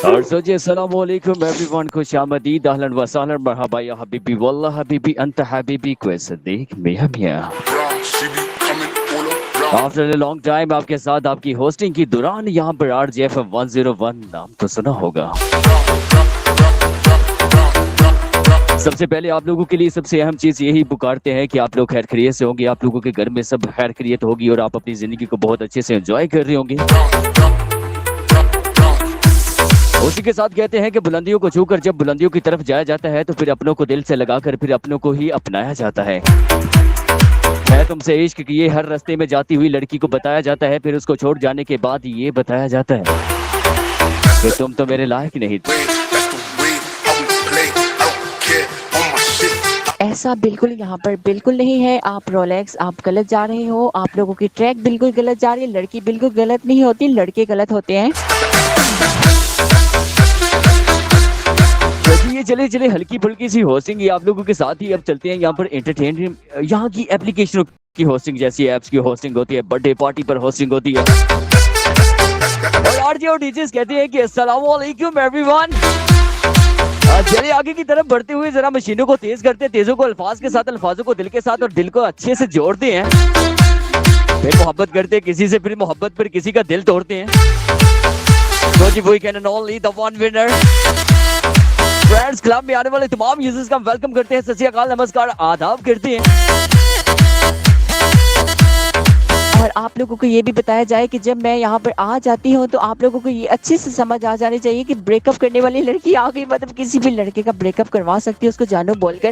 और सोचिए अस्सलाम वालेकुम एवरीवन, खुशामदीद, अहलन व सहलन, मरहबा या हबीबी, वल्लाह हबीबी, अंत हबीबी, कोई सदीक मियां मियां। आफ्टर ए लॉन्ग टाइम आपके साथ आपकी होस्टिंग की दौरान यहाँ पर RJFM 101 नाम तो सुना होगा। सबसे पहले आप लोगों के लिए सबसे अहम चीज यही पुकारते हैं कि आप लोग खैर खैरियत से होंगे, आप लोगों के घर में सब खैर खैरियत होगी और आप अपनी जिंदगी को बहुत अच्छे से एंजॉय कर रहे होंगे। उसी के साथ कहते हैं कि बुलंदियों को छूकर जब बुलंदियों की तरफ जाया जाता है तो फिर अपनों को दिल से लगाकर फिर अपनों को ही अपनाया जाता है। मैं तुमसे इश्क किए हर रास्ते में जाती हुई लड़की को बताया जाता है, फिर उसको छोड़ जाने के बाद ये बताया जाता है कि तुम तो मेरे लायक नहीं थे। ऐसा बिल्कुल यहाँ पर बिल्कुल नहीं है। आप रोलेक्स, आप गलत जा रहे हो, आप लोगों की ट्रैक बिल्कुल गलत जा रही है। लड़की बिल्कुल गलत नहीं होती, लड़के गलत होते हैं। ये चले चले हल्की फुल्की सी होस्टिंग आप लोगों के साथ ही अब चलते हैं यहाँ पर एंटरटेनमेंट, यहाँ की एप्लीकेशनों की होस्टिंग, जैसी एप्स की होस्टिंग होती है, बर्थडे पार्टी पर होस्टिंग होती है। और आरजे और डीजेस कहते हैं कि अस्सलाम वालेकुम एवरीवन। चलिए आगे की तरफ बढ़ते हुए जरा मशीनों को तेज करते हैं, तेजों को अल्फाज के साथ, अल्फाजों को दिल के साथ और दिल को अच्छे से जोड़ते हैं। फिर मोहब्बत करते हैं किसी से, फिर मोहब्बत पर किसी का दिल तोड़ते हैं। तो जी we can only the one winner. Friends, club में आने वाले तमाम यूजर्स का वेलकम करते हैं, सत श्री अकाल, नमस्कार, आदाब करते हैं। और आप लोगों को ये भी बताया जाए कि जब मैं यहाँ पर आ जाती हूँ तो आप लोगों को ये अच्छे से समझ आ जानी चाहिए कि ब्रेकअप करने वाली लड़की आ गई, मतलब किसी भी लड़के का ब्रेकअप करवा सकती है उसको जानू बोलकर।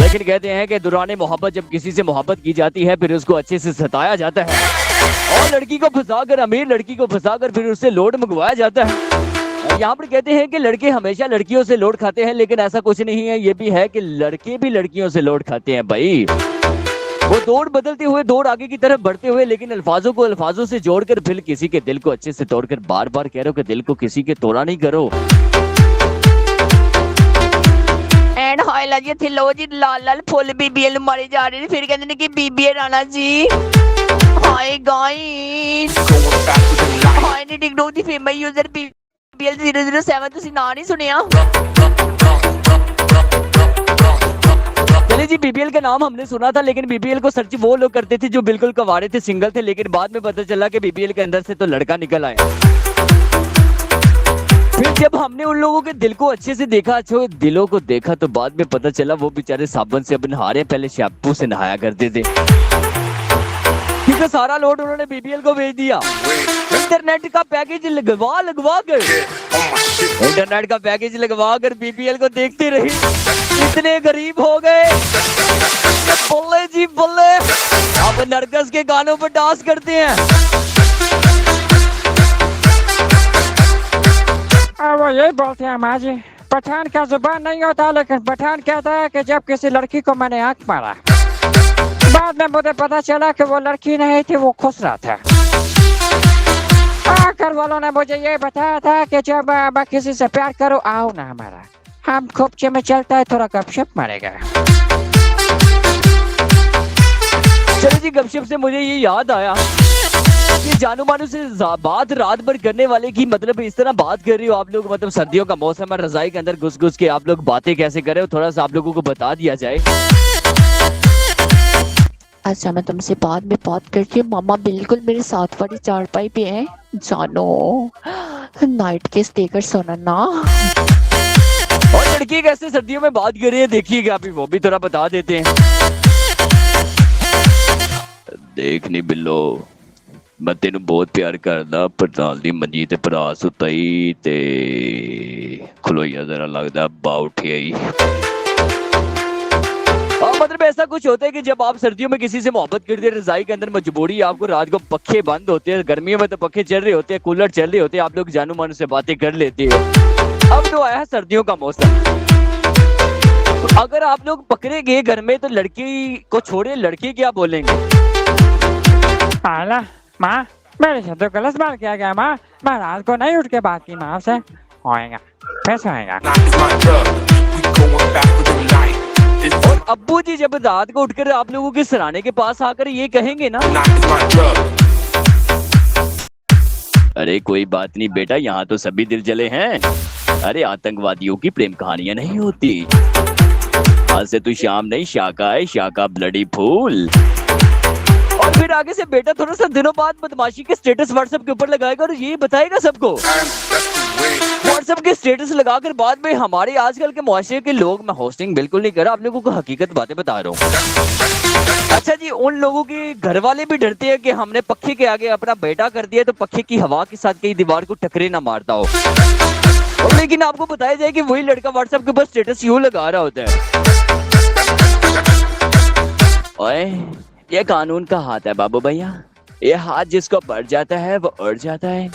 लेकिन कहते हैं कि दौरान मोहब्बत जब किसी से मोहब्बत की जाती है फिर उसको अच्छे से सताया जाता है और लड़की को फंसाकर, अमीर लड़की को फंसाकर फिर उससे लोड मंगवाया जाता है। यहाँ पर कहते हैं कि लड़के हमेशा लड़कियों से लोड खाते हैं, लेकिन ऐसा कुछ नहीं है। ये भी है कि लड़के भी लड़कियों से लोड खाते हैं भाई। वो दौड़ बदलते हुए, दौड़ आगे की तरफ बढ़ते हुए, लेकिन अल्फाजों को अल्फाजों से जोड़कर फिर किसी के दिल को अच्छे से तोड़कर, बार बार कह रहे हो कि दिल को किसी के तोड़ा नहीं करो। एंड हाइला जी थे लो जी लाल लाल फुल बीबीएल मारे जा रहे हैं, फिर कहते हैं कि BBA Rana ji hi guys, hi needing no the famous user BBL 007 ਤੁਸੀਂ ਨਾਂ नहीं सुनिया। चलिए जी, बीबीएल का नाम हमने सुना था, लेकिन बीबीएल को सर्च वो लोग करते थे जो बिल्कुल कवारे थे, सिंगल थे, लेकिन बाद में पता चला कि बीबीएल के अंदर से तो लड़का निकल आया। फिर जब हमने उन लोगों के दिल को अच्छे से देखा, अच्छे दिलों को देखा, तो बाद में पता चला वो बेचारे साबुन से अब नहा रहे हैं, पहले शैम्पू से नहाया करते थे। क्योंकि सारा लोड उन्होंने बीबीएल को भेज दिया। इंटरनेट का पैकेज लगवा कर इंटरनेट का पैकेज लगवा कर बीबीएल को देखते रहे, इतने गरीब हो गए। बोले जी बोले, अब नरगस के गानों पर डांस करते हैं। वो यही बोलते हैं माँ जी, पठान का जुबान नहीं होता, लेकिन पठान कहता है कि जब किसी लड़की को मैंने आंख मारा, बाद में मुझे पता चला कि वो लड़की नहीं थी, वो खुसरा था। घर वालों ने मुझे ये बताया था कि जब मैं किसी से प्यार करूँ आओ ना हमारा, हम खोपचे में चलता है, थोड़ा गपशप मारेगा। चलो जी, गपशप से मुझे ये याद आया कि जानू मानू से बात रात भर करने वाले की, मतलब इस तरह बात कर रही हो आप लोग, मतलब सर्दियों का मौसम है, रजाई के अंदर घुस घुस के आप लोग बातें कैसे कर रहे हो, थोड़ा सा आप लोगों को बता दिया जाए। अच्छा, मैं तुमसे बाद में बात करती हूँ। मामा बिल्कुल मेरे साथ वाली चारपाई पे है, जानो नाइट केस देकर सोना ना। और लड़की कैसे सर्दियों में बात कर रही है देखिएगा, अभी वो भी थोड़ा बता देते हैं। देखनी बिल्लो, मैं तेनू बहुत प्यार करदा, प्रधान दी मंजी ते भरा सुता ही ते खलोइया जरा लगदा बा उठिया ही। मतलब ऐसा कुछ होता है कि जब आप सर्दियों में किसी से मोहब्बत करते हैं, रजाई के अंदर मजबूरी, आपको रात को पखे बंद होते हैं, गर्मियों में तो पखे चल रहे होते हैं, कूलर चल रहे होते हैं, आप लोग जानू मानू से बातें कर लेते हैं। अब तो आया है सर्दियों का मौसम। अगर आप लोग पकड़े गए घर में तो लड़की को छोड़े, लड़के क्या बोलेंगे? आला माँ, मेरे से तो गलत बात किया गया माँ, मैं रात को नहीं उठ के बात की माँ से, होएगा फिर सोएगा। और अब्बू जी जब रात को उठकर आप लोगों के सराहने के पास आकर ये कहेंगे ना अरे कोई बात नहीं बेटा, यहाँ तो सभी दिल जले हैं। अरे आतंकवादियों की प्रेम कहानियां नहीं होती। आज से तू शाम नहीं शाका है, शाका ब्लडी फूल। और फिर आगे से बेटा थोड़ा सा दिनों बाद बदमाशी के स्टेटस व्हाट्सएप के ऊपर लगाएगा और ये बताएगा सबको। व्हाट्सएप के स्टेटस लगाकर बाद में हमारे आजकल के मुआशरे के लोग, मैं होस्टिंग बिल्कुल नहीं कर रहा, आप लोगों को हकीकत बातें बता रहा हूँ। अच्छा जी, उन लोगों के घर वाले भी डरते हैं कि हमने पक्खे के आगे अपना बेटा कर दिया तो पक्खे की हवा के साथ कहीं दीवार को टकरे ना मारता हो। और लेकिन आपको बताया जाए कि वही लड़का व्हाट्सएप के ऊपर स्टेटस यूं लगा रहा होता है। ओए, ये कानून का हाथ है बाबू भैया, ये हाथ जिसको बढ़ जाता है वो उड़ जाता है।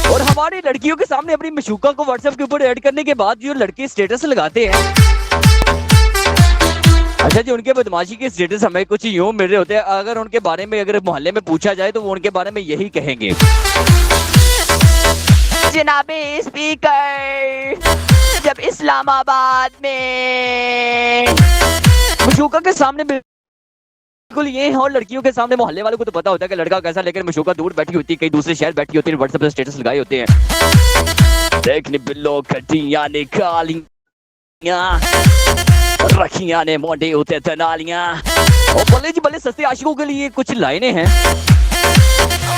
और हमारी लड़कियों के सामने अपनी मशूका को व्हाट्सएप के ऊपर ऐड करने के बाद जो लड़के स्टेटस लगाते हैं, अच्छा जी, उनके बदमाशी के स्टेटस हमें कुछ यूं मिल रहे होते हैं। अगर उनके बारे में अगर मोहल्ले में पूछा जाए तो वो उनके बारे में यही कहेंगे। जनाबे स्पीकर, जब इस्लामाबाद में मशूका के सामने बिल्कुल ये है, और लड़कियों के सामने मोहल्ले वालों को तो पता होता है कि लड़का कैसा, लेकिन मशूका दूर बैठी होती है, कई दूसरे शहर बैठी होती है, व्हाट्सएप पे स्टेटस लगाए होते हैं। देखने बिल्लो खटियां ने कालियां, रखियां ने मोटे होते तनालियां। और भले जी भले सस्ते आशिकों के लिए कुछ लाइनें हैं,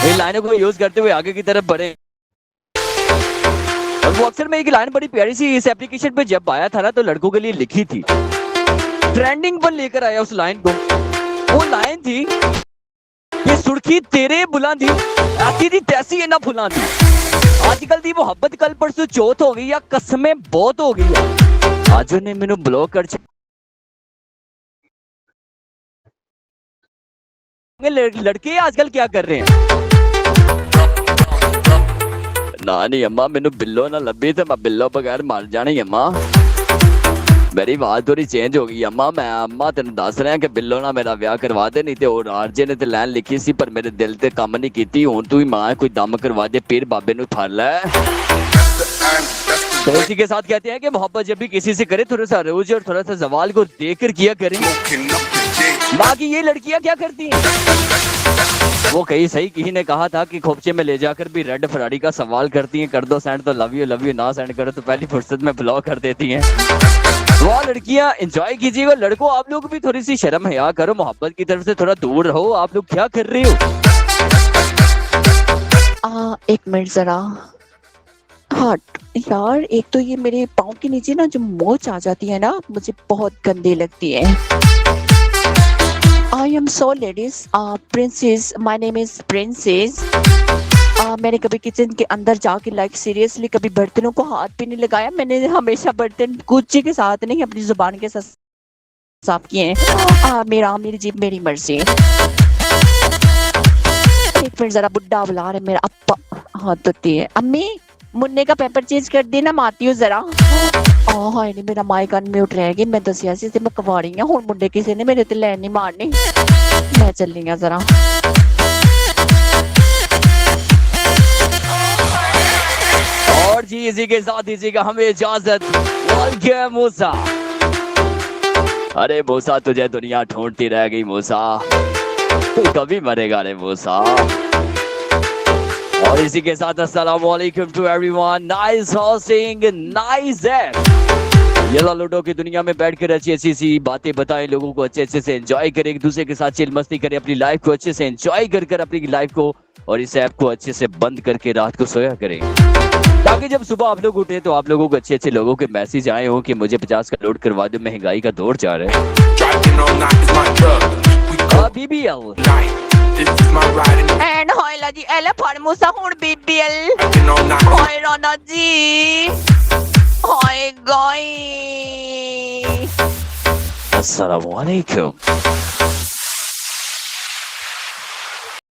इन लाइनों को यूज करते हुए आगे की तरफ बढ़े। और वो अक्सर में एक लाइन बड़ी प्यारी सी इस एप्लीकेशन पे जब आया था ना, तो लड़कों के लिए लिखी थी, ट्रेंडिंग पर लेकर आया उस लाइन को। वो लाइन थी, ये सुर्खी तेरे बुलंदी ऐसी थी तैसी है ना फुलांदी। आजकल दी मोहब्बत कल परसों चौथ हो गई या कसमें बहुत हो गई। आज ने मैनू ब्लॉक कर लड़के आजकल क्या कर रहे हैं। ना नहीं अम्मा, मैनू बिल्लो ना लभी तो मैं बिल्लो बगैर मर जानी अम्मा। मेरी बात थोड़ी चेंज हो गई अम्मा। मैं अम्मा तेन दस रहा कि बिल्लो ना मेरा ब्याह करवा दे, नहीं तो और आरजे ने तो लैन लिखी सी पर मेरे दिल ते काम नहीं की। हुण तू ही मां कोई दम करवा दे, पीर बाबे नू फड़ लै। तो इसी के साथ कहते हैं कि मोहब्बत जब भी किसी से करे थोड़ा सा रोज और थोड़ा सा जवाल को देकर किया करें। बाकी ये लड़कियां क्या करती हैं, वो कहीं सही किसी ने कहा था कि खोपचे में ले जाकर भी रेड फरारी का सवाल करती हैं, कर दो सेंड तो लव यू, ना सेंड करो तो पहली फुर्सत में ब्लॉक कर देती हैं। वो लड़कियां एंजॉय कीजिएगा, लड़कों आप लोग भी थोड़ी सी शर्म हया करो, मोहब्बत की तरफ से थोड़ा दूर रहो। आप लोग क्या कर रहे हो? एक मिनट जरा। हाँ यार, एक तो ये मेरे पाँव के नीचे ना जो मोच आ जाती है ना, मुझे बहुत गंदी लगती है। I am so ladies, princess, my name is princess। मैंने कभी किचन के अंदर जाके लाइक सीरियसली कभी बर्तनों को हाथ भी नहीं लगाया। मैंने हमेशा बर्तन कुची के साथ नहीं, अपनी जुबान के साथ साफ किए हैं। मेरी जीभ मेरी मर्जी। एक मिनट जरा, बुड्ढा बुला रहे मेरा अप्पा। हाँ धोती है अम्मी, मुन्ने का पेपर चेंज कर देना, मैं आती हूँ जरा। हाय नहीं, मेरा माइक अनम्यूट रह गई। मैं दसिया सी मैं कवाड़ी हूँ, हुण मुंडे किसी ने मेरे ते लैन नहीं मारनी। मैं चली हूँ जरा। और जी इसी के साथ दीजिएगा हमें इजाजत। मूसा, अरे मूसा तुझे दुनिया ढूंढती रह गई मूसा, तू कभी मरेगा रे मूसा। और इसी के साथ अस्सलाम वालेकुम to everyone. Nice hosting, nice app. ये लूडो की दुनिया में बैठकर अच्छी अच्छी सी बातें बताएं, लोगों को अच्छे अच्छे से एंजॉय करें, एक दूसरे के साथ चिल मस्ती करें, अपनी लाइफ को अच्छे से एंजॉय कर अपनी लाइफ को और इस ऐप को अच्छे से बंद करके रात को सोया करें, ताकि जब सुबह आप लोग उठे तो आप लोगों को अच्छे अच्छे लोगों के मैसेज आए हो कि मुझे 50 का लोड करवा दो, महंगाई का दौर जा रहा है। एंड होइला जी एला फरमूसा हुण बीबीएल होय राना जी होय गाइस। अस्सलाम वालेकुम।